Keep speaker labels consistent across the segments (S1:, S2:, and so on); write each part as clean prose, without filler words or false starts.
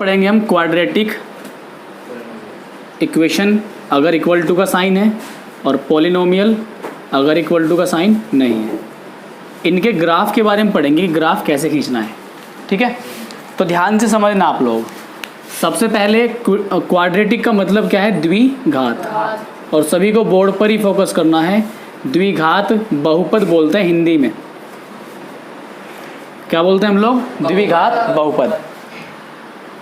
S1: पढ़ेंगे हम quadratic equation अगर इक्वल टू का साइन है और पॉलिनोमियल अगर इक्वल टू का साइन नहीं है। इनके ग्राफ के बारे में पढ़ेंगे कि ग्राफ कैसे खींचना है। ठीक है, तो ध्यान से समझना आप लोग। सबसे पहले क्वाड्रेटिक का मतलब क्या है? द्विघात, और सभी को बोर्ड पर ही फोकस करना है। द्विघात बहुपद बोलते हैं हिंदी में। क्या बोलते हैं हम लोग? द्विघात बहुपद।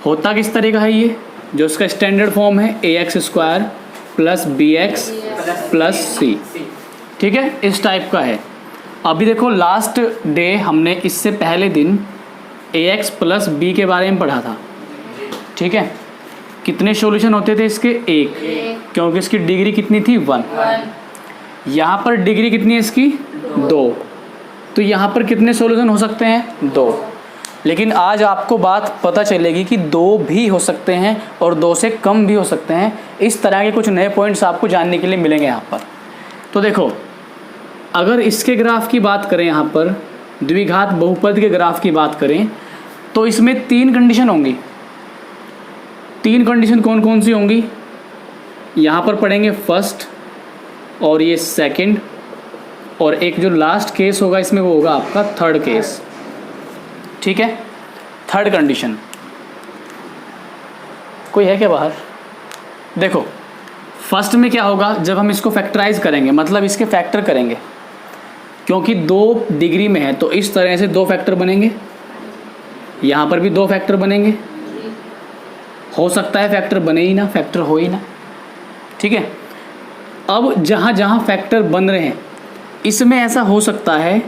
S1: होता किस तरह का है ये? जो इसका स्टैंडर्ड फॉर्म है ax² plus bx plus c। ठीक है, इस टाइप का है। अभी देखो लास्ट डे हमने इससे पहले दिन ax प्लस b के बारे में पढ़ा था। ठीक है, कितने सॉल्यूशन होते थे इसके? एक, क्योंकि इसकी डिग्री कितनी थी? 1। यहाँ पर डिग्री कितनी है इसकी? 2। तो यहाँ पर कितने सॉल्यूशन हो सकते हैं? 2। लेकिन आज आपको बात पता चलेगी कि 2 भी हो सकते हैं और 2 से कम भी हो सकते हैं। इस तरह के कुछ नए पॉइंट्स आपको जानने के लिए मिलेंगे यहाँ पर। तो देखो, अगर इसके ग्राफ की बात करें, यहाँ पर द्विघात बहुपद के ग्राफ की बात करें, तो इसमें 3 कंडीशन होंगी। 3 कंडीशन कौन कौन सी होंगी? यहाँ पर पढ़ेंगे फर्स्ट, और ये सेकंड, और एक जो लास्ट केस होगा इसमें वो होगा आपका थर्ड केस। ठीक है, थर्ड कंडीशन। कोई है क्या बाहर? देखो, फर्स्ट में क्या होगा? जब हम इसको फैक्टराइज करेंगे, मतलब इसके फैक्टर करेंगे, क्योंकि 2 डिग्री में है तो इस तरह से 2 फैक्टर बनेंगे। यहाँ पर भी 2 फैक्टर बनेंगे। हो सकता है फैक्टर बने ही ना, फैक्टर हो ही ना। ठीक है, अब जहाँ जहाँ फैक्टर बन रहे हैं इसमें ऐसा हो सकता है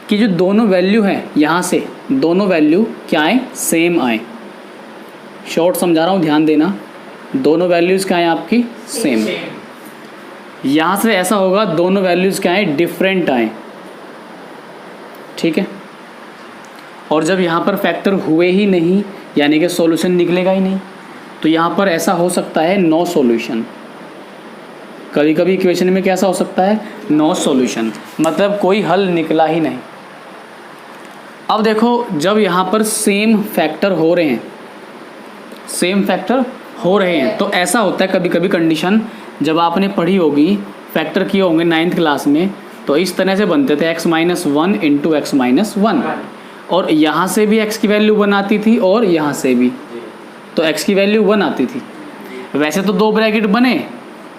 S1: कि जो दोनों वैल्यू हैं, यहाँ से दोनों वैल्यू क्या आए? सेम आए। शॉर्ट समझा रहा हूँ, ध्यान देना। दोनों वैल्यूज़ क्या आए आपकी? सेम। यहाँ से ऐसा होगा दोनों वैल्यूज़ क्या आए? डिफरेंट आए। ठीक है, और जब यहाँ पर फैक्टर हुए ही नहीं, यानी कि सॉल्यूशन निकलेगा ही नहीं, तो यहाँ पर ऐसा हो सकता है नो सॉल्यूशन। कभी कभी इक्वेशन में कैसा हो सकता है? नो सॉल्यूशन, मतलब कोई हल निकला ही नहीं। अब देखो, जब यहाँ पर सेम फैक्टर हो रहे हैं, सेम फैक्टर हो रहे हैं, तो ऐसा होता है कभी कभी कंडीशन, जब आपने पढ़ी होगी, फैक्टर किए होंगे 9th क्लास में, तो इस तरह से बनते थे x-1 इंटू x-1, और यहाँ से भी x की वैल्यू 1 आती थी और यहाँ से भी, तो x की वैल्यू 1 आती थी। वैसे तो 2 ब्रैकेट बने,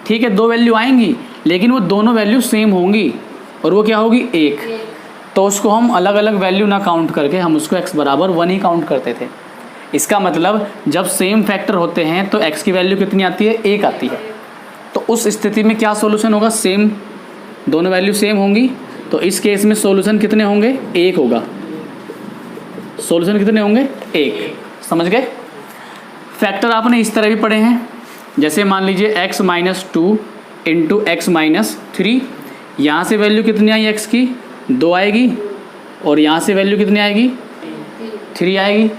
S1: ठीक है, 2 वैल्यू आएंगी, लेकिन वो दोनों वैल्यू सेम होंगी, और वो क्या होगी? 1। तो उसको हम अलग अलग वैल्यू ना काउंट करके हम उसको x बराबर 1 ही काउंट करते थे। इसका मतलब जब सेम फैक्टर होते हैं तो x की वैल्यू कितनी आती है? 1 आती है। तो उस स्थिति में क्या सॉल्यूशन होगा? सेम, दोनों वैल्यू सेम होंगी, तो इस केस में सॉल्यूशन कितने होंगे? 1 होगा। सॉल्यूशन कितने होंगे? 1। समझ गए? फैक्टर आपने इस तरह भी पढ़े हैं, जैसे मान लीजिए x-2 इंटू x-3। यहाँ से वैल्यू कितनी आई x की? 2 आएगी, और यहाँ से वैल्यू कितनी आएगी? 3 आएगी।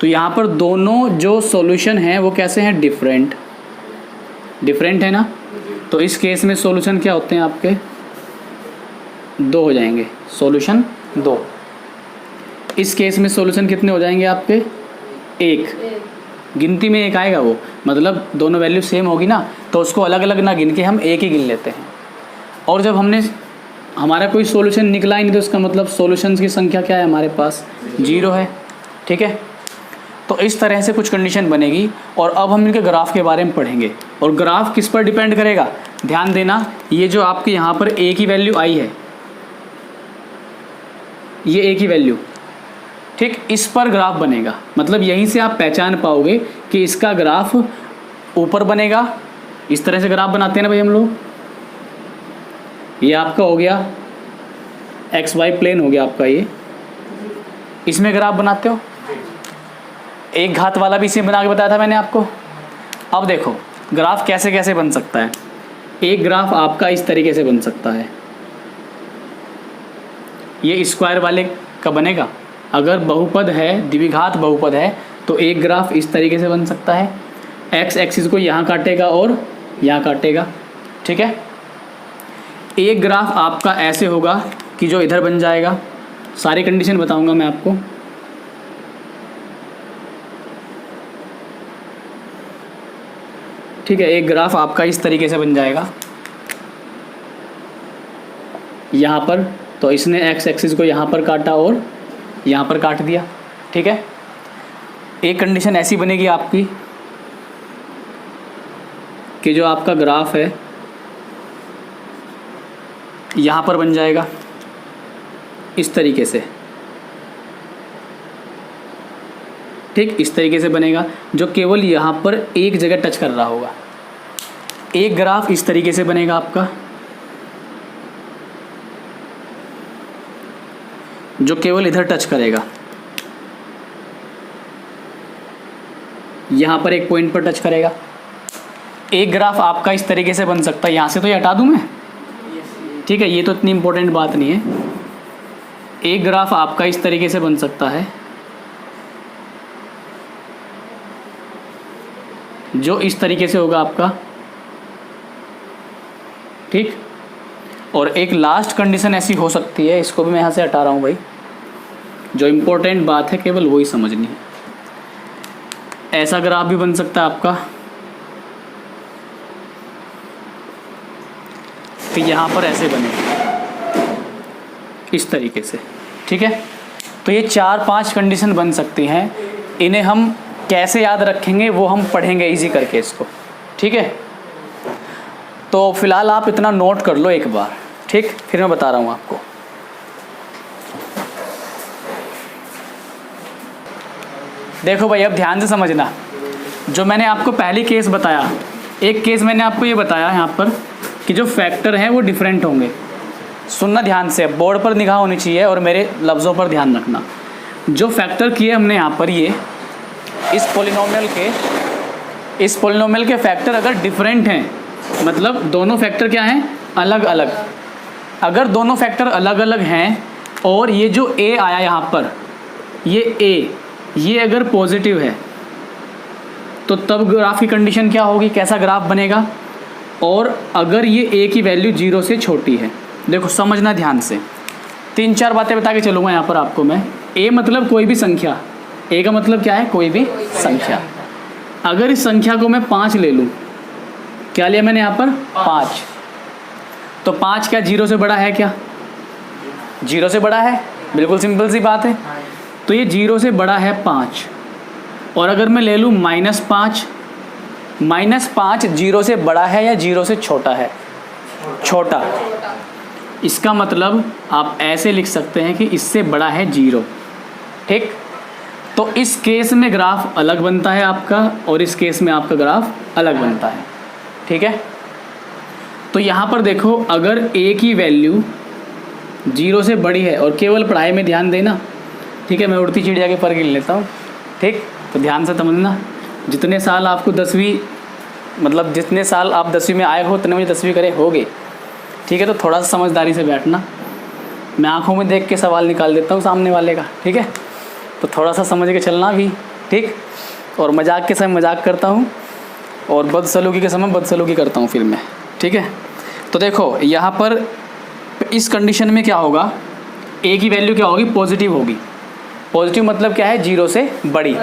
S1: तो यहाँ पर दोनों जो सॉल्यूशन हैं वो कैसे हैं? डिफरेंट। डिफरेंट है ना, तो इस केस में सॉल्यूशन क्या होते हैं आपके? 2 हो जाएंगे। सॉल्यूशन 2। इस केस में सॉल्यूशन कितने हो जाएंगे आपके? 1। गिनती में 1 आएगा वो, मतलब दोनों वैल्यू सेम होगी ना, तो उसको अलग अलग ना गिन के हम 1 ही गिन लेते हैं। और जब हमारा कोई सॉल्यूशन निकला ही नहीं, तो इसका मतलब सॉल्यूशंस की संख्या क्या है हमारे पास? 0 है। ठीक है, तो इस तरह से कुछ कंडीशन बनेगी। और अब हम इनके ग्राफ के बारे में पढ़ेंगे। और ग्राफ किस पर डिपेंड करेगा? ध्यान देना, ये जो आपके यहाँ पर a की वैल्यू आई है, ये a की वैल्यू, ठीक, इस पर ग्राफ बनेगा। मतलब यहीं से आप पहचान पाओगे कि इसका ग्राफ ऊपर बनेगा। इस तरह से ग्राफ बनाते हैं ना भाई हम लोग। ये आपका हो गया XY प्लेन, हो गया आपका ये। इसमें ग्राफ बनाते हो। एक घात वाला भी इसी में बना के बताया था मैंने आपको। अब देखो ग्राफ कैसे कैसे बन सकता है। एक ग्राफ आपका इस तरीके से बन सकता है, ये स्क्वायर वाले का बनेगा। अगर बहुपद है, द्विघात बहुपद है, तो एक ग्राफ इस तरीके से बन सकता है। एक्स एक्सिस को यहाँ काटेगा और यहाँ काटेगा। ठीक है, एक ग्राफ आपका ऐसे होगा कि जो इधर बन जाएगा। सारी कंडीशन बताऊंगा मैं आपको। ठीक है, एक ग्राफ आपका इस तरीके से बन जाएगा यहाँ पर। तो इसने एक्स एक्सिस को यहाँ पर काटा और यहाँ पर काट दिया। ठीक है, एक कंडीशन ऐसी बनेगी आपकी कि जो आपका ग्राफ है यहाँ पर बन जाएगा इस तरीके से। ठीक, इस तरीके से बनेगा जो केवल यहाँ पर एक जगह टच कर रहा होगा। एक ग्राफ इस तरीके से बनेगा आपका जो केवल इधर टच करेगा, यहाँ पर एक पॉइंट पर टच करेगा। एक ग्राफ आपका इस तरीके से बन सकता है, यहाँ से तो ये हटा दूँ मैं, ठीक है, ये तो इतनी इम्पोर्टेंट बात नहीं है। एक ग्राफ आपका इस तरीके से बन सकता है जो इस तरीके से होगा आपका। ठीक, और एक लास्ट कंडीशन ऐसी हो सकती है, इसको भी मैं यहाँ से हटा रहा हूँ भाई, जो इम्पोर्टेंट बात है केवल वही समझनी है। ऐसा ग्राफ भी बन सकता है आपका कि यहाँ पर ऐसे बने इस तरीके से। ठीक है, तो ये 4-5 कंडीशन बन सकती हैं। इन्हें हम कैसे याद रखेंगे वो हम पढ़ेंगे इजी करके इसको। ठीक है, तो फिलहाल आप इतना नोट कर लो एक बार। ठीक, फिर मैं बता रहा हूँ आपको। देखो भाई, अब ध्यान से समझना। जो मैंने आपको पहली केस बताया, एक केस मैंने आपको ये बताया यहाँ पर कि जो फैक्टर हैं वो डिफरेंट होंगे। सुनना ध्यान से, बोर्ड पर निगाह होनी चाहिए और मेरे लफ्ज़ों पर ध्यान रखना। जो फैक्टर किए हमने यहाँ पर, ये इस पॉलिनोमियल के फैक्टर अगर डिफरेंट हैं, मतलब दोनों फैक्टर क्या हैं, अलग अलग। अगर दोनों फैक्टर अलग अलग हैं और ये जो a आया यहाँ पर, ये a, ये अगर पॉजिटिव है तो तब ग्राफ की कंडीशन क्या होगी, कैसा ग्राफ बनेगा। और अगर ये a की वैल्यू 0 से छोटी है, देखो समझना ध्यान से, 3-4 बातें बता के चलूँगा यहाँ पर आपको मैं। a मतलब कोई भी संख्या, a का मतलब क्या है, कोई भी संख्या। अगर इस संख्या को मैं 5 ले लूँ, क्या लिया मैंने यहाँ पर 5, तो 5 क्या 0 से बड़ा है, क्या 0 से बड़ा है, बिल्कुल सिंपल सी बात है। तो ये 0 से बड़ा है 5। और अगर मैं ले लूँ -5, -5 0 से बड़ा है या 0 से छोटा है, छोटा। इसका मतलब आप ऐसे लिख सकते हैं कि इससे बड़ा है 0। ठीक, तो इस केस में ग्राफ अलग बनता है आपका और इस केस में आपका ग्राफ अलग बनता है। ठीक है, तो यहाँ पर देखो, अगर a की वैल्यू 0 से बड़ी है, और केवल पढ़ाई में ध्यान देना। ठीक है, मैं उड़ती चिड़िया के पर गिन लेता हूँ। ठीक, तो ध्यान से समझना। जितने साल आपको 10वीं, मतलब जितने साल आप 10वीं में आए हो उतने में 10वीं करे होगे। ठीक है, तो थोड़ा सा समझदारी से बैठना। मैं आंखों में देख के सवाल निकाल देता हूँ सामने वाले का। ठीक है, तो थोड़ा सा समझ के चलना भी। ठीक, और मजाक के समय मजाक करता हूँ और बदसलूकी के समय बदसलूकी करता हूँ फिर मैं। ठीक है, तो देखो यहाँ पर इस कंडीशन में क्या होगा, a की वैल्यू क्या होगी, पॉजिटिव होगी। पॉजिटिव मतलब क्या है, 0 से बड़ी।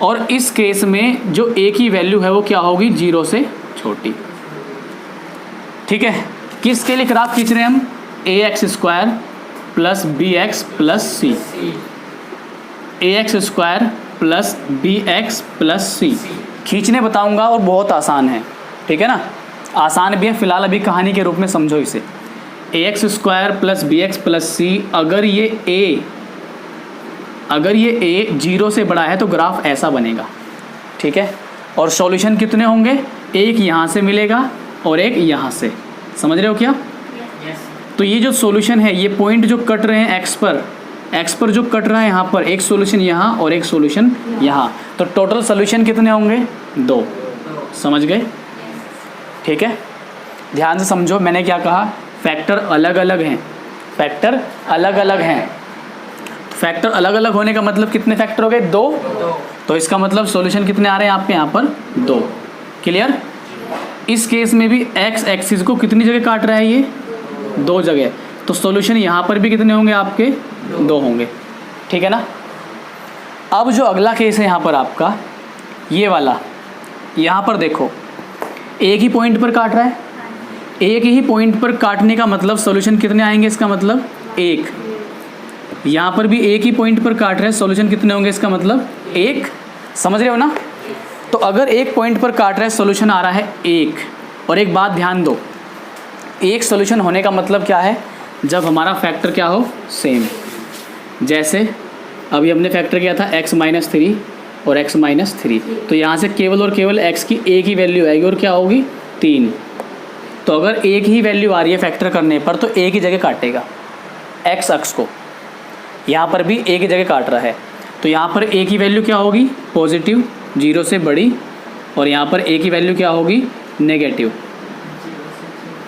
S1: और इस केस में जो a की वैल्यू है वो क्या होगी, 0 से छोटी। ठीक है, किसके लिए ग्राफ खींच रहे हैं हम, ax² + bx + c, ax² + bx + c खींचने बताऊंगा और बहुत आसान है। ठीक है ना, आसान भी है। फिलहाल अभी कहानी के रूप में समझो इसे। ax² + bx + c, अगर ये a 0 से बड़ा है तो ग्राफ ऐसा बनेगा। ठीक है, और सॉल्यूशन कितने होंगे, एक यहाँ से मिलेगा और एक यहाँ से। समझ रहे हो क्या? तो ये जो सॉल्यूशन है, ये पॉइंट जो कट रहे हैं x पर जो कट रहा है यहाँ पर, एक सॉल्यूशन यहाँ और एक सॉल्यूशन यहाँ, तो टोटल सॉल्यूशन कितने होंगे, 2। समझ गए? ठीक है, ध्यान से समझो। मैंने क्या कहा, फैक्टर अलग अलग हैं, फैक्टर अलग अलग हैं। फैक्टर अलग अलग होने का मतलब कितने फैक्टर हो गए, 2। तो इसका मतलब सॉल्यूशन कितने आ रहे हैं आपके यहाँ पर, 2। क्लियर? इस केस में भी x एक्सिस को कितनी जगह काट रहा है, ये 2 जगह। तो सॉल्यूशन यहाँ पर भी कितने होंगे आपके, 2 होंगे। ठीक है ना। अब जो अगला केस है यहाँ पर आपका, ये वाला, यहाँ पर देखो एक ही पॉइंट पर काट रहा है, एक ही पॉइंट पर काटने का मतलब सॉल्यूशन कितने आएंगे, इसका मतलब एक। यहाँ पर भी एक ही पॉइंट पर काट रहे हैं, सॉल्यूशन कितने होंगे, इसका मतलब एक। समझ रहे हो ना? तो अगर एक पॉइंट पर काट रहे हैं, सॉल्यूशन आ रहा है एक। और एक बात ध्यान दो, एक सॉल्यूशन होने का मतलब क्या है, जब हमारा फैक्टर क्या हो, सेम। जैसे अभी हमने फैक्टर किया था x-3 और x-3, तो यहाँ से केवल और केवल x की एक ही वैल्यू आएगी और क्या होगी, 3। तो अगर एक ही वैल्यू आ रही है फैक्टर करने पर, तो एक ही जगह काटेगा x अक्ष को। यहाँ पर भी एक ही जगह काट रहा है, तो यहाँ पर एक ही वैल्यू क्या होगी, पॉजिटिव, 0 से बड़ी। और यहाँ पर एक ही वैल्यू क्या होगी, नेगेटिव,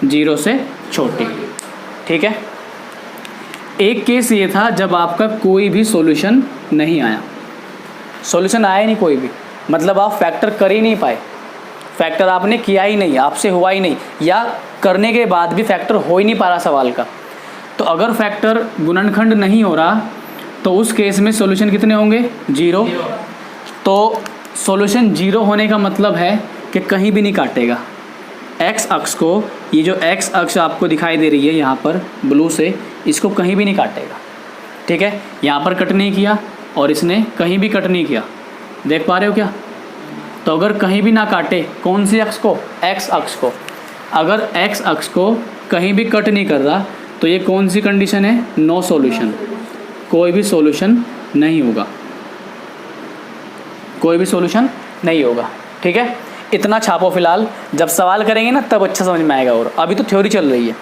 S1: 0 से छोटी। ठीक है। एक केस ये था जब आपका कोई भी सॉल्यूशन नहीं आया, सॉल्यूशन आया ही नहीं कोई भी, मतलब आप फैक्टर कर ही नहीं पाए, फैक्टर आपने किया ही नहीं, आपसे हुआ ही नहीं, या करने के बाद भी फैक्टर हो ही नहीं पा रहा सवाल का। तो अगर फैक्टर गुणनखंड नहीं हो रहा, तो उस केस में सॉल्यूशन कितने होंगे, 0। तो सॉल्यूशन 0 होने का मतलब है कि कहीं भी नहीं काटेगा एक्स अक्ष को। ये जो एक्स अक्ष आपको दिखाई दे रही है यहाँ पर ब्लू से, इसको कहीं भी नहीं काटेगा। ठीक है, यहाँ पर कट नहीं किया और इसने कहीं भी कट नहीं किया, देख पा रहे हो क्या? तो अगर कहीं भी ना काटे, कौन सी अक्ष को, एक्स अक्ष को, अगर एक्स अक्ष को कहीं भी कट नहीं कर रहा, तो ये कौन सी कंडीशन है, नो सॉल्यूशन, कोई भी सॉल्यूशन नहीं होगा, कोई भी सॉल्यूशन नहीं होगा। ठीक है, इतना छापो फिलहाल, जब सवाल करेंगे ना तब अच्छा समझ में आएगा। और अभी तो थ्योरी चल रही है।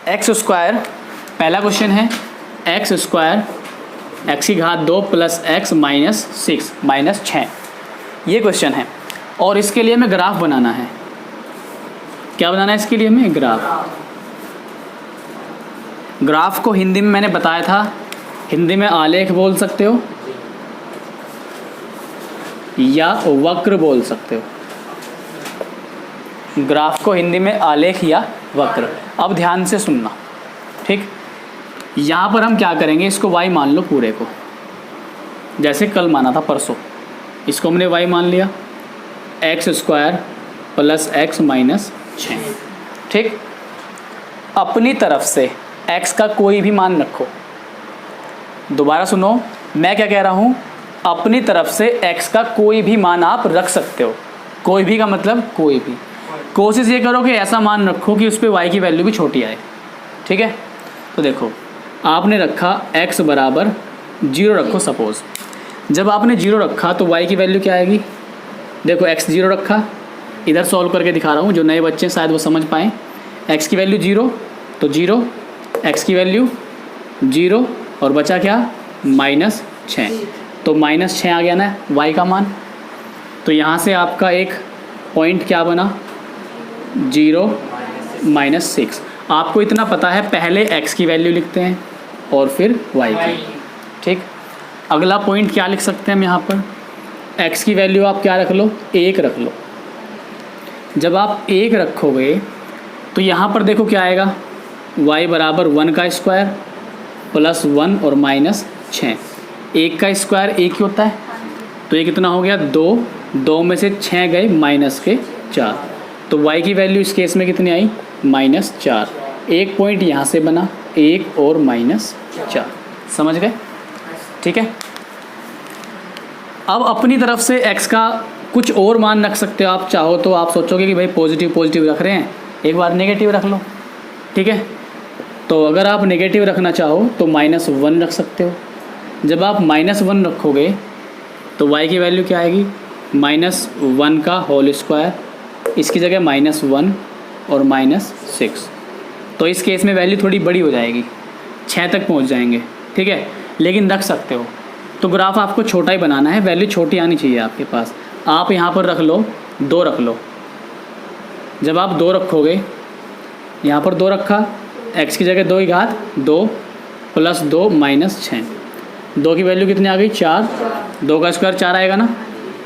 S1: एक्स स्क्वायर, पहला क्वेश्चन है एक्स स्क्वायर एक्स की घात 2 प्लस एक्स माइनस 6 माइनस 6, ये क्वेश्चन है। और इसके लिए हमें ग्राफ बनाना है। क्या बनाना है इसके लिए हमें, ग्राफ। ग्राफ को हिंदी में मैंने बताया था, हिंदी में आलेख बोल सकते हो या वक्र बोल सकते हो। ग्राफ को हिंदी में आलेख या वक्र। अब ध्यान से सुनना, ठीक। यहाँ पर हम क्या करेंगे, इसको y मान लो पूरे को, जैसे कल माना था परसों, इसको हमने y मान लिया, x square plus x minus 6। ठीक, अपनी तरफ से x का कोई भी मान रखो। दोबारा सुनो, मैं क्या कह रहा हूँ, अपनी तरफ से x का कोई भी मान आप रख सकते हो। कोई भी का मतलब कोई भी। कोशिश ये करो कि ऐसा मान रखो कि उस पर y की वैल्यू भी छोटी आए। ठीक है, तो देखो आपने रखा x बराबर 0 रखो सपोज़। जब आपने 0 रखा तो y की वैल्यू क्या आएगी, देखो x 0 रखा, इधर सॉल्व करके दिखा रहा हूँ, जो नए बच्चे शायद वो समझ पाएँ। x की वैल्यू 0 तो 0, x की वैल्यू 0 और बचा क्या, माइनस 6, तो माइनस 6 आ गया ना y का मान। तो यहाँ से आपका एक पॉइंट क्या बना, 0 माइनस 6। आपको इतना पता है, पहले x की वैल्यू लिखते हैं और फिर y की। ठीक, अगला पॉइंट क्या लिख सकते हैं हम यहाँ पर, x की वैल्यू आप क्या रख लो, 1 रख लो। जब आप 1 रखोगे तो यहाँ पर देखो क्या आएगा, y बराबर 1 का स्क्वायर प्लस 1 और माइनस 6। 1 का स्क्वायर 1 ही होता है, तो ये कितना हो गया, 2, 2 में से 6 गए माइनस के 4, तो y की वैल्यू इस केस में कितनी आई, माइनस 4। एक पॉइंट यहाँ से बना, 1 और माइनस 4, समझ गए? ठीक है, अब अपनी तरफ से x का कुछ और मान रख सकते हो आप, चाहो तो आप सोचोगे कि भाई पॉजिटिव पॉजिटिव रख रहे हैं, एक बार नेगेटिव रख लो। ठीक है, तो अगर आप नेगेटिव रखना चाहो तो -1 रख सकते हो। जब आप -1 रखोगे तो y की वैल्यू क्या आएगी, -1 का होल स्क्वायर, इसकी जगह -1 और -6। तो इस केस में वैल्यू थोड़ी बड़ी हो जाएगी, 6 तक पहुंच जाएंगे। ठीक है, लेकिन रख सकते हो। तो ग्राफ आपको छोटा ही बनाना है, वैल्यू छोटी आनी चाहिए आपके पास। आप यहाँ पर रख लो 2 रख लो। जब आप 2 रखोगे, यहाँ पर 2 रखा, x की जगह 2 की घात 2 प्लस 2 माइनस 6, 2 की वैल्यू कितनी आ गई, 4, 2 का स्क्वायर 4 आएगा ना,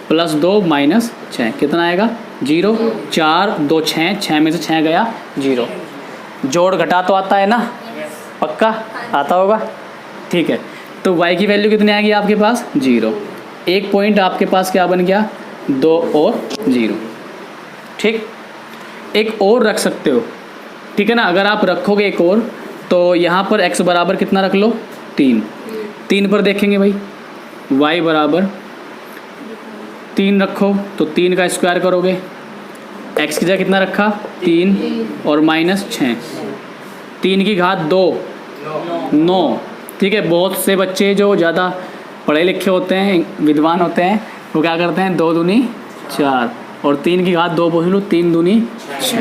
S1: प्लस 2 माइनस 6 कितना आएगा, 0, 4 2 6, 6 में से 6 गया 0। जोड़ घटा तो आता है ना, पक्का आता होगा। ठीक है, तो y की वैल्यू कितनी आएगी आपके पास, 0। एक पॉइंट आपके पास क्या बन गया, 2 और 0। ठीक, एक और रख सकते हो, ठीक है ना। अगर आप रखोगे एक और तो यहाँ पर x बराबर कितना रख लो 3, 3 पर देखेंगे भाई y बराबर 3 रखो तो 3 का स्क्वायर करोगे, x की जगह कितना रखा 3 और -6, 3 की घात 2 9, ठीक है। बहुत से बच्चे जो ज़्यादा पढ़े लिखे होते हैं, विद्वान होते हैं, वो क्या करते हैं 2 दूनी 4 और 3 की घात 2 बोल लो 3 दूनी 6,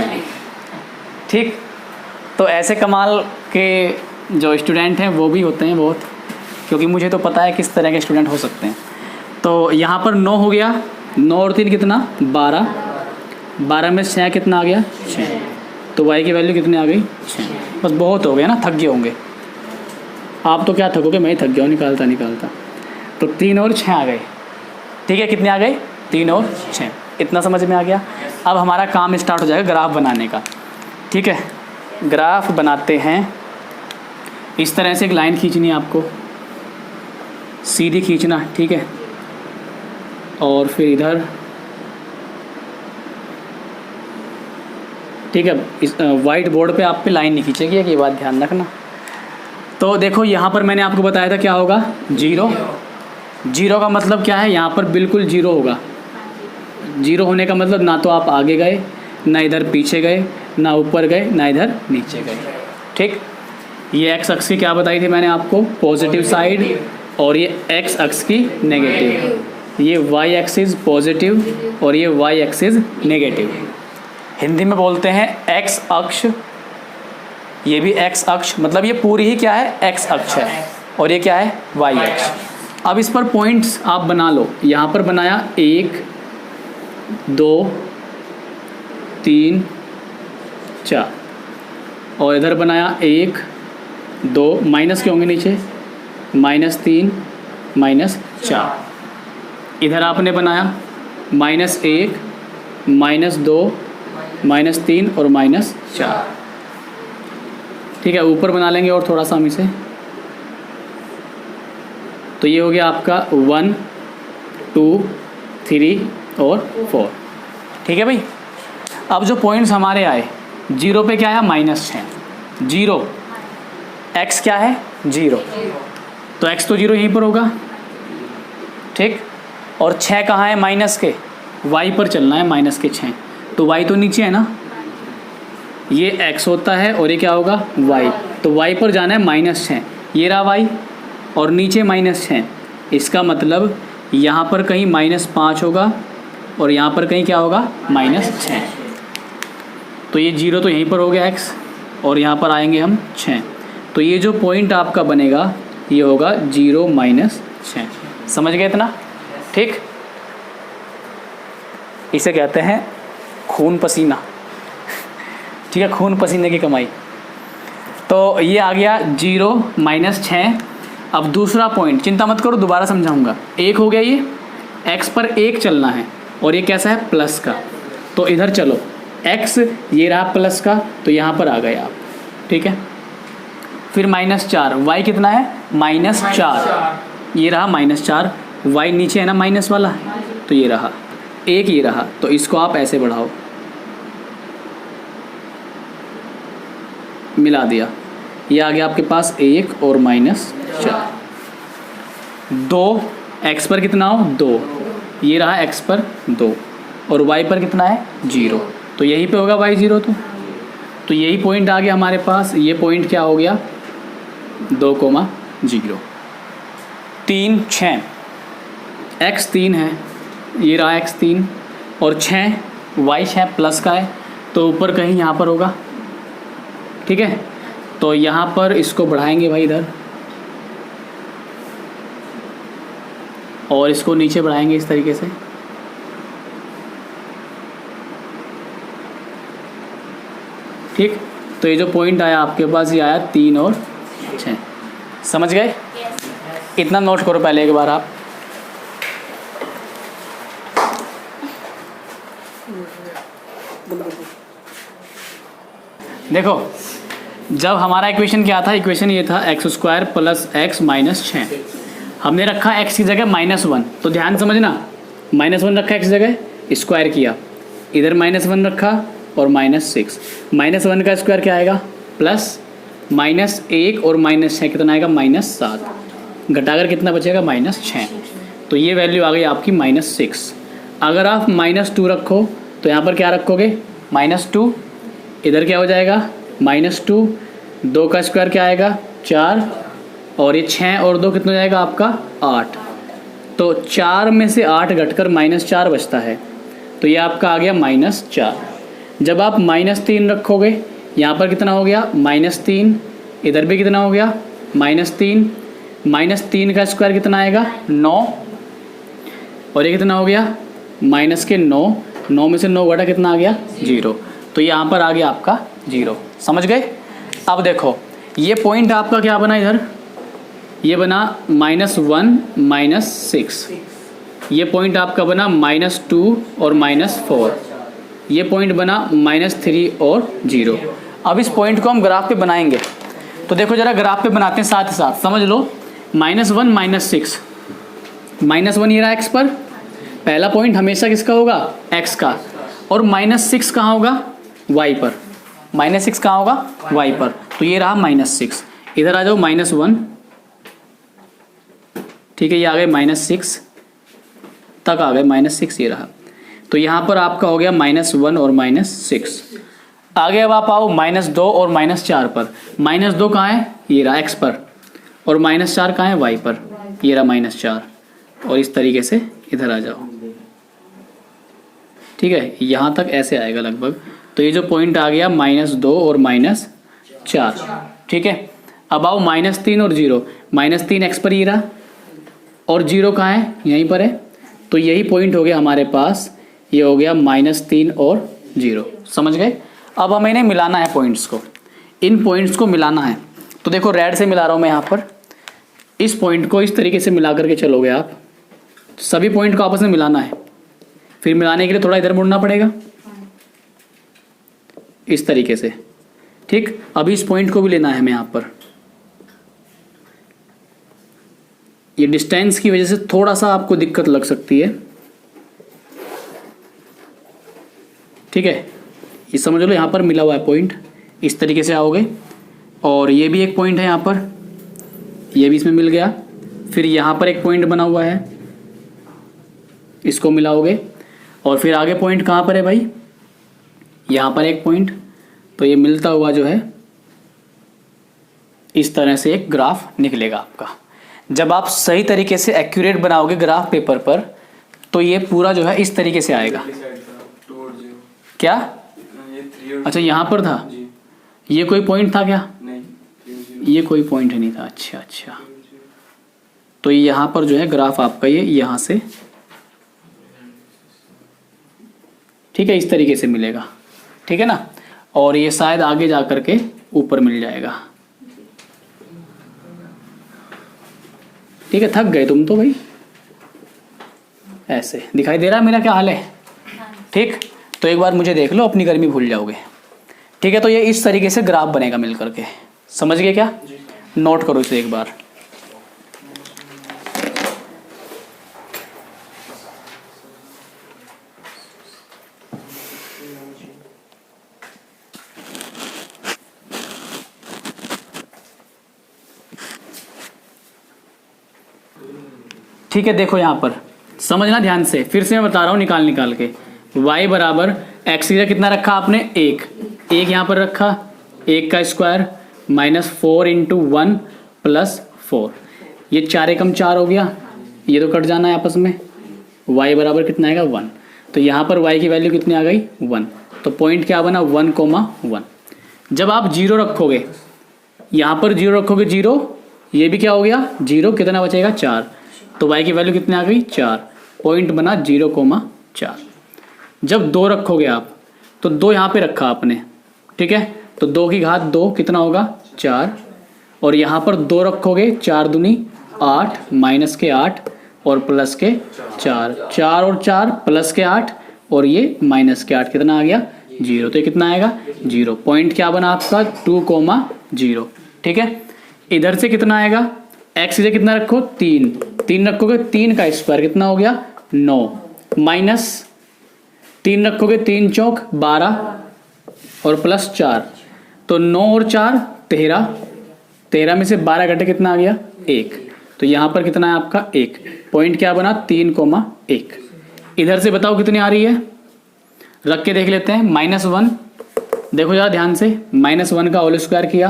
S1: ठीक। तो ऐसे कमाल के जो स्टूडेंट हैं वो भी होते हैं बहुत, क्योंकि मुझे तो पता है किस तरह के स्टूडेंट हो सकते हैं। तो यहाँ पर 9 हो गया, 9 और 3 कितना 12, 12 में 6 कितना आ गया 6, तो y की वैल्यू कितनी आ गई 6। बस बहुत हो गया ना, थक गए होंगे आप, तो क्या थकोगे, मैं ही थक गया हूँ निकालता। तो 3 और 6 आ गए, ठीक है। कितने आ गए 3 और 6, इतना समझ में आ गया। अब हमारा काम स्टार्ट हो जाएगा ग्राफ बनाने का, ठीक है। ग्राफ बनाते हैं, इस तरह से एक लाइन खींचनी है आपको, सीधी खींचना, ठीक है। और फिर इधर, ठीक है। इस वाइट बोर्ड पे आप पे लाइन नहीं खींचेगी, ये बात ध्यान रखना। तो देखो यहाँ पर मैंने आपको बताया था क्या होगा 0, 0 का मतलब क्या है, यहाँ पर बिल्कुल 0 होगा। 0 होने का मतलब ना तो आप आगे गए, ना इधर पीछे गए, ना ऊपर गए, ना इधर नीचे गए, ठीक। ये x अक्ष की क्या बताई थी मैंने आपको, पॉजिटिव साइड, और ये x अक्ष की नेगेटिव। ये y एक्सिस पॉजिटिव और ये y एक्सिस नेगेटिव। हिंदी में बोलते हैं x अक्ष, ये भी x अक्ष, मतलब ये पूरी ही क्या है x अक्ष है, और ये क्या है y अक्ष। अब इस पर पॉइंट्स आप बना लो, यहाँ पर बनाया 1 2 3 4, और इधर बनाया 1 2, माइनस के होंगे नीचे, -3 -4। इधर आपने बनाया -1 -2 -3 और -4, ठीक है। ऊपर बना लेंगे और थोड़ा सा हम इसे, तो ये हो गया आपका 1 2 3 और 4, ठीक है भाई। अब जो पॉइंट्स हमारे आए, 0 पे क्या है -6, 0 x क्या है 0, तो x तो 0 यहीं पर होगा, ठीक। और 6 कहाँ है माइनस के, y पर चलना है, -6, तो y तो नीचे है ना, ये x होता है और ये क्या होगा y, तो y पर जाना है -6, ये रहा y, और नीचे -6, इसका मतलब यहाँ पर कहीं -5 होगा और यहाँ पर कहीं क्या होगा -6, तो ये 0 तो यहीं पर हो गया x, और यहाँ पर आएंगे हम 6, तो ये जो पॉइंट आपका बनेगा ये होगा 0 -6। समझ गए इतना, ठीक। इसे कहते हैं खून पसीना, ठीक है, खून पसीने की कमाई। तो ये आ गया 0 -6। अब दूसरा पॉइंट, चिंता मत करो दोबारा समझाऊंगा। 1 हो गया, ये x पर 1 चलना है और ये कैसा है प्लस का, तो इधर चलो x ये रहा प्लस का, तो यहाँ पर आ गए आप, ठीक है। फिर -4, y कितना है -4, ये रहा -4, y नीचे है ना माइनस वाला, तो ये रहा 1, ये रहा, तो इसको आप ऐसे बढ़ाओ, मिला दिया, ये आ गया आपके पास 1 और -4। 2 x पर कितना हो 2, ये रहा x पर 2, और y पर कितना है 0, तो यहीं पे होगा y 0, तो यही पॉइंट आ गया हमारे पास। ये पॉइंट क्या हो गया 2, 0। 3 6, x 3 है, ये रहा x 3, और 6 y 6 प्लस का है, तो ऊपर कहीं यहाँ पर होगा, ठीक है। तो यहाँ पर इसको बढ़ाएंगे भाई इधर, और इसको नीचे बढ़ाएंगे इस तरीके से, ठीक। तो ये जो पॉइंट आया आपके पास ये आया 3 और 6। समझ गए? इतना नोट करो पहले एक बार आप। देखो जब हमारा इक्वेशन क्या था, इक्वेशन ये था x² + x - 6। हमने रखा x की जगह -1, तो ध्यान समझना, -1 रखा x जगह, स्क्वायर किया, इधर -1 रखा और -6। -1 का स्क्वायर क्या आएगा प्लस -1 और -6 कितना आएगा -7, घटाकर कितना बचेगा -6। तो ये वैल्यू आ गई आपकी -6। अगर आप -2 रखो तो यहाँ पर क्या रखोगे -2, इधर क्या हो जाएगा -2, 2 का स्क्वायर क्या आएगा 4, और ये 6 और 2 कितना हो जाएगा आपका 8। तो 4 में से 8 घटकर -4 बचता है, तो ये आपका आ गया -4। जब आप -3 रखोगे यहाँ पर कितना हो गया -3, इधर भी कितना हो गया -3, -3 का स्क्वायर कितना आएगा 9, और ये कितना हो गया -9, 9 में से 9 घटा कितना आ गया 0। तो यहाँ पर आ गया आपका 0। समझ गए। अब देखो ये पॉइंट आपका क्या बना, इधर ये बना -1 -6, ये पॉइंट आपका बना -2 और -4, ये पॉइंट बना -3 और 0। अब इस पॉइंट को हम ग्राफ पे बनाएंगे, तो देखो जरा ग्राफ पे बनाते हैं साथ ही साथ, समझ लो। -1 -6, -1 ये रहा एक्स पर, पहला पॉइंट हमेशा किसका होगा एक्स का, और -6 कहाँ होगा वाई पर, -6 कहाँ होगा वाई पर। तो ये रहा -6, इधर आ जाओ -1, ठीक है, ये आ गए -6 तक आ गए, -6 ये रहा। तो यहाँ पर आपका हो गया -1 और -6। आगे अब आप आओ -2 और -4 पर। -2 कहाँ है, ये रहा एक्स पर, और -4 कहाँ है वाई पर, ये रहा -4, और इस तरीके से इधर आ जाओ, ठीक है, यहाँ तक ऐसे आएगा लगभग। तो ये जो पॉइंट आ गया -2 और -4, ठीक है। अब आओ -3 और 0, -3 एक्स पर ये रहा, और 0 कहाँ है यहीं पर है, तो यही पॉइंट हो गया हमारे पास, ये हो गया -3 और 0। समझ गए। अब हमें इन्हें मिलाना है पॉइंट्स को, इन पॉइंट्स को मिलाना है। तो देखो रेड से मिला रहा हूँ मैं यहाँ पर, इस पॉइंट को इस तरीके से मिला करके चलोगे आप, सभी पॉइंट को आपस में मिलाना है। फिर मिलाने के लिए थोड़ा इधर मुड़ना पड़ेगा इस तरीके से, ठीक। अभी इस पॉइंट को भी लेना है हमें यहाँ पर, ये डिस्टेंस की वजह से थोड़ा सा आपको दिक्कत लग सकती है, ठीक है। ये समझ लो यहाँ पर मिला हुआ है पॉइंट, इस तरीके से आओगे, और ये भी एक पॉइंट है यहाँ पर, ये भी इसमें मिल गया। फिर यहाँ पर एक पॉइंट बना हुआ है, इसको मिलाओगे, और फिर आगे पॉइंट कहाँ पर है भाई, यहाँ पर एक पॉइंट। तो ये मिलता हुआ जो है इस तरह से एक ग्राफ निकलेगा आपका। जब आप सही तरीके से एक्यूरेट बनाओगे ग्राफ पेपर पर, तो ये पूरा जो है इस तरीके से आएगा। क्या, अच्छा यहाँ पर था, ये कोई पॉइंट था क्या, ये कोई पॉइंट नहीं था, अच्छा अच्छा। तो यहाँ पर जो है ग्राफ आपका ये यहाँ से, ठीक है, इस तरीके से मिलेगा, ठीक है ना। और ये शायद आगे जा करके ऊपर मिल जाएगा, ठीक है। थक गए तुम तो भाई, ऐसे दिखाई दे रहा है मेरा क्या हाल है, ठीक। तो एक बार मुझे देख लो, अपनी गर्मी भूल जाओगे, ठीक है। तो ये इस तरीके से ग्राफ बनेगा मिल करके, समझ गए क्या, नोट करो इसे एक बार। ठीक है, देखो यहाँ पर समझना ध्यान से, फिर से मैं बता रहा हूँ निकाल के। y बराबर एक्स इधर कितना रखा आपने, एक यहाँ पर रखा, 1 का स्क्वायर -4 × 1 + 4, ये 4 एकम 4 हो गया, ये तो कट जाना है आपस में। y बराबर कितना आएगा 1, तो यहाँ पर y की वैल्यू कितनी आ गई 1। तो पॉइंट क्या बना 1,1। जब आप 0 रखोगे, यहाँ पर 0 रखोगे 0, ये भी क्या हो गया 0, कितना बचेगा 4। तो y की वैल्यू कितनी आ गई 4, पॉइंट बना 0,4। जब 2 रखोगे आप, तो 2 यहाँ पे रखा आपने, ठीक है। तो 2 की घात 2 कितना होगा 4, और यहाँ पर 2 रखोगे, 4 दूनी 8, माइनस के 8 और प्लस के 4, 4 और 4 प्लस के 8, और ये माइनस के 8, कितना आ गया 0। तो ये कितना आएगा 0, पॉइंट क्या बना आपका 2,0, ठीक है। इधर से कितना आएगा, x इधर कितना रखो 3 रखोगे, 3 का स्क्वायर कितना हो गया 9, माइनस 3 रखोगे, 3 चौक 12, और प्लस 4, तो 9 और 4 13, 13 में से 12 घटे कितना आ गया 1, तो यहाँ पर कितना है आपका 1, पॉइंट क्या बना 3,1। इधर से बताओ कितनी आ रही है, रख के देख लेते हैं। -1, देखो ज़रा ध्यान से, -1 का होल स्क्वायर किया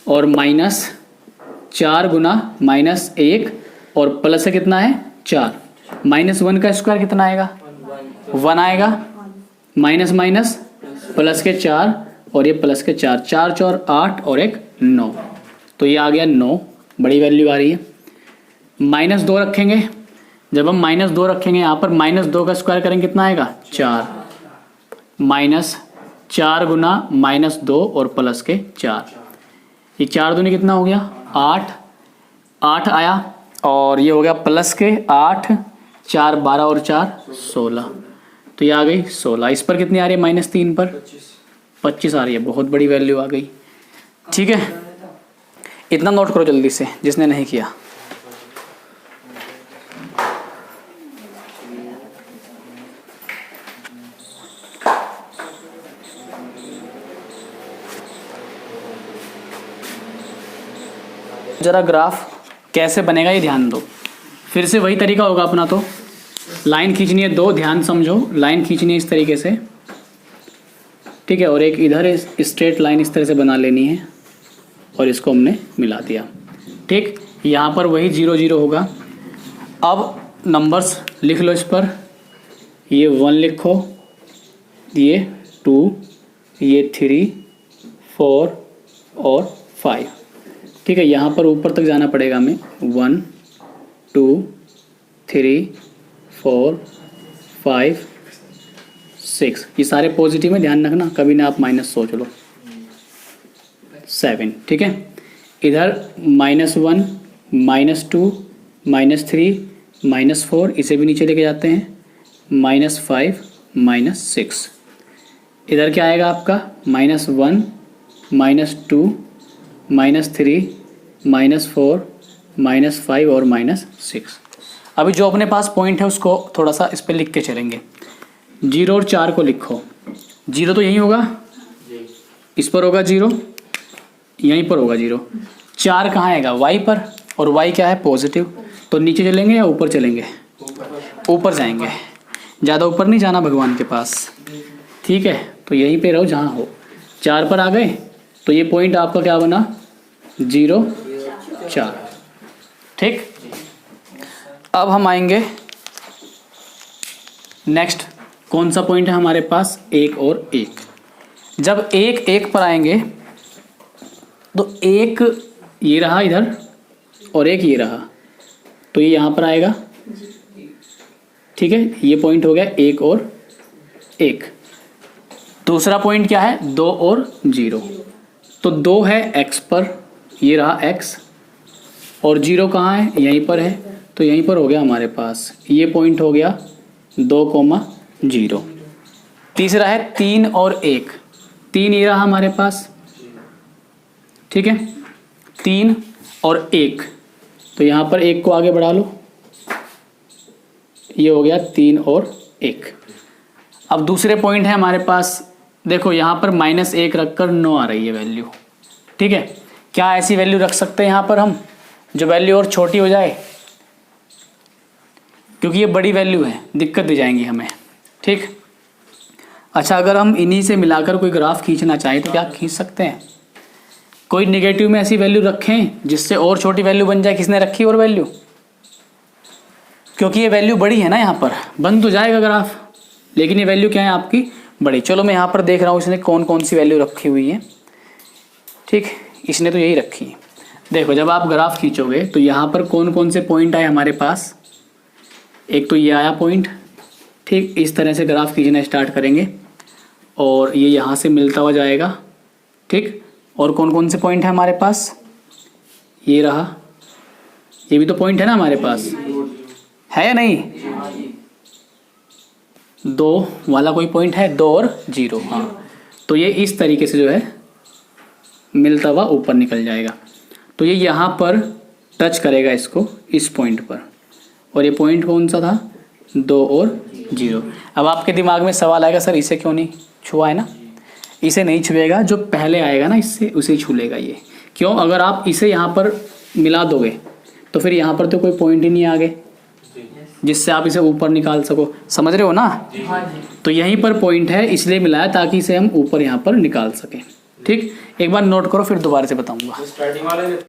S1: और -4 गुना -1 और प्लस से कितना है 4, -1 का स्क्वायर कितना आएगा 1 आएगा, माइनस माइनस प्लस के 4 और ये प्लस के 4, 4 4 8 और एक 9, तो ये आ गया 9, बड़ी वैल्यू आ रही है। -2 रखेंगे, जब हम -2 रखेंगे यहाँ पर -2 का स्क्वायर करेंगे कितना आएगा 4, -4 गुना -2 और प्लस के 4, ये 4 दूनी कितना हो गया 8, 8 आया और ये हो गया प्लस के 8, 4 12 और 4 16, तो ये आ गई 16। इस पर कितनी आ रही है -3 पर 25 आ रही है, बहुत बड़ी वैल्यू आ गई। ठीक है, इतना नोट करो जल्दी से जिसने नहीं किया। जरा ग्राफ कैसे बनेगा ये ध्यान दो, फिर से वही तरीका होगा अपना, तो लाइन खींचनी है 2, ध्यान समझो, लाइन खींचनी है इस तरीके से, ठीक है, और एक इधर स्ट्रेट लाइन इस तरह से बना लेनी है और इसको हमने मिला दिया। ठीक, यहाँ पर वही 0 0 होगा। अब नंबर्स लिख लो इस पर, ये 1 लिखो, ये 2, ये 3 4 और 5। ठीक है, यहाँ पर ऊपर तक जाना पड़ेगा हमें, 1 2 3 4 5 6, ये सारे पॉजिटिव में, ध्यान रखना कभी ना आप माइनस सोच लो। 7, ठीक है, इधर -1 -2 -3 -4, इसे भी नीचे लेके जाते हैं, -5 -6, इधर क्या आएगा आपका -1 -2 -3 -4 -5 और -6। अभी जो अपने पास पॉइंट है उसको थोड़ा सा इस पर लिख के चलेंगे। 0 और 4 को लिखो, 0 तो यहीं होगा, इस पर होगा 0, यहीं पर होगा 0, 4 कहाँ आएगा y पर, और y क्या है पॉजिटिव, तो नीचे चलेंगे या ऊपर चलेंगे, ऊपर जाएंगे, ज़्यादा ऊपर नहीं जाना भगवान के पास। ठीक है, तो यहीं पे रहो जहाँ हो। 4 पर आ गए तो ये पॉइंट आपका क्या बना 0 4। ठीक, अब हम आएंगे नेक्स्ट, कौन सा पॉइंट है हमारे पास 1 और 1। जब 1 1 पर आएंगे तो 1 ये रहा इधर और 1 ये रहा, तो ये यहाँ पर आएगा। ठीक है, ये पॉइंट हो गया 1 और 1। दूसरा पॉइंट क्या है 2 और 0, तो 2 है x पर, ये रहा x, और 0 कहाँ है यहीं पर है, तो यहीं पर हो गया हमारे पास, ये पॉइंट हो गया 2, 0। तीसरा है 3 और 1, 3 ये रहा हमारे पास। ठीक है, 3 और 1, तो यहाँ पर 1 को आगे बढ़ा लो, ये हो गया 3 और 1। अब दूसरे पॉइंट है हमारे पास, देखो यहाँ पर -1 रखकर 9 आ रही है वैल्यू। ठीक है, क्या ऐसी वैल्यू रख सकते हैं यहाँ पर हम जो वैल्यू और छोटी हो जाए, क्योंकि ये बड़ी वैल्यू है, दिक्कत दी जाएंगी हमें। ठीक, अच्छा, अगर हम इन्हीं से मिलाकर कोई ग्राफ खींचना चाहें तो क्या खींच सकते हैं? कोई नेगेटिव में ऐसी वैल्यू रखें जिससे और छोटी वैल्यू बन जाए। किसने रखी और वैल्यू? क्योंकि ये वैल्यू बड़ी है ना, यहाँ पर बन तो जाएगा ग्राफ, लेकिन ये वैल्यू क्या है आपकी बड़ी। चलो मैं यहाँ पर देख रहा हूँ इसने कौन कौन सी वैल्यू रखी हुई है। ठीक, इसने तो यही रखी है। देखो, जब आप ग्राफ खींचोगे तो यहाँ पर कौन कौन से पॉइंट आए हमारे पास, एक तो ये आया पॉइंट। ठीक, इस तरह से ग्राफ खींचना स्टार्ट करेंगे और ये यहाँ से मिलता हुआ जाएगा। ठीक, और कौन कौन से पॉइंट है हमारे पास, ये रहा, ये भी तो पॉइंट है ना हमारे पास, है या नहीं? 2 वाला कोई पॉइंट है, 2 और 0। हाँ, तो ये इस तरीके से जो है मिलता हुआ ऊपर निकल जाएगा। तो ये यहाँ पर टच करेगा इसको, इस पॉइंट पर, और ये पॉइंट कौन सा था 2 और 0। अब आपके दिमाग में सवाल आएगा, सर इसे क्यों नहीं छुआ है ना, इसे नहीं छुएगा, जो पहले आएगा ना इससे उसे छू लेगा ये। क्यों? अगर आप इसे यहाँ पर मिला दोगे तो फिर यहाँ पर तो कोई पॉइंट ही नहीं आगे जिससे आप इसे ऊपर निकाल सको। समझ रहे हो ना? तो यहीं पर पॉइंट है, इसलिए मिलाया ताकि इसे हम ऊपर यहाँ पर निकाल सकें। ठीक, एक बार नोट करो फिर दोबारा से बताऊंगा।